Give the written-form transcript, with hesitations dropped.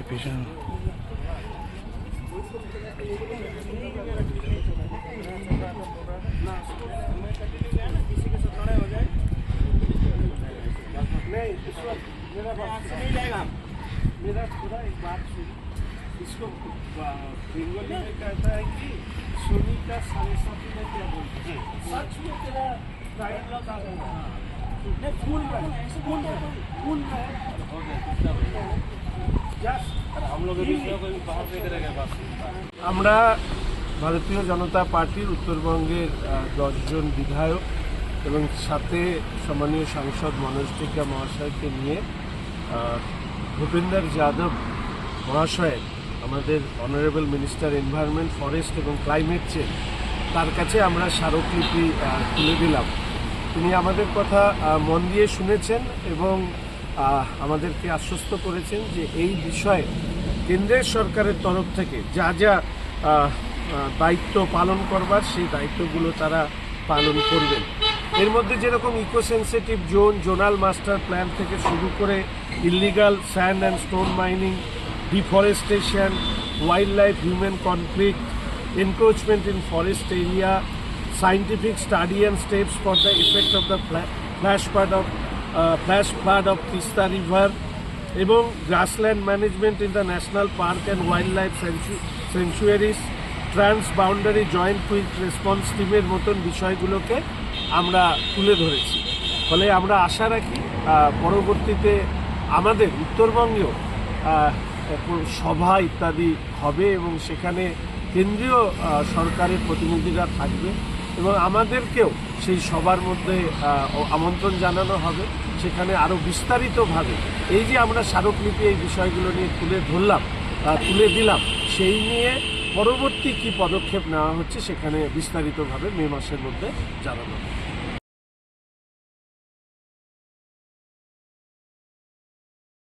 भीषण मेरा थोड़ा एक बात सुन, इसको बंगाली में कहता है कि सोनी का 7:30 में क्या बोलते हैं, सच में तेरा प्राइड लगा है फूल আমরা ভারতীয় জনতা পার্টির উত্তরবঙ্গের 10 জন বিধায়ক এবং সাথে সম্মানীয় সাংসদ মনোজ টিকা মহাশয়কে নিয়ে ভূপেন্দর যাদব মহাশয়ের আমাদের অনারেবল মিনিস্টার এনভায়রনমেন্ট ফরেস্ট এবং ক্লাইমেট চেঞ্জ তার কাছে আমরা স্মারকলিপি তুলে দিলাম। তিনি আমাদের কথা মন দিয়ে শুনেছেন এবং আমাদেরকে আশ্বস্ত করেছেন যে এই বিষয়ে কেন্দ্রের সরকারের তরফ থেকে যা যা দায়িত্ব পালন করবার সেই দায়িত্বগুলো তারা পালন করবেন। এর মধ্যে যেরকম eco sensitive zone, zonal master plan থেকে শুরু করে illegal sand and stone mining, deforestation, wildlife human conflict, encroachment in forest area, scientific study and steps for the effect of the flash flood of Tista River এবং grassland management in the national park and wildlife sanctuaries, transboundary joint quick response টিমের মতন বিষয়গুলোকে আমরা তুলে ধরেছি। ফলে আমরা আশা রাখি পরবর্তীতে আমাদের উত্তরবঙ্গেও সভা ইত্যাদি হবে এবং সেখানে কেন্দ্রীয় সরকারের প্রতিনিধিরা থাকবে এবং আমাদেরকেও সেই সবার মধ্যে আমন্ত্রণ জানানো হবে। সেখানে আরও বিস্তারিতভাবে এই যে আমরা স্মারকলিপি এই বিষয়গুলো নিয়ে তুলে দিলাম সেই নিয়ে পরবর্তী কী পদক্ষেপ নেওয়া হচ্ছে সেখানে বিস্তারিতভাবে মে মাসের মধ্যে জানানো হবে।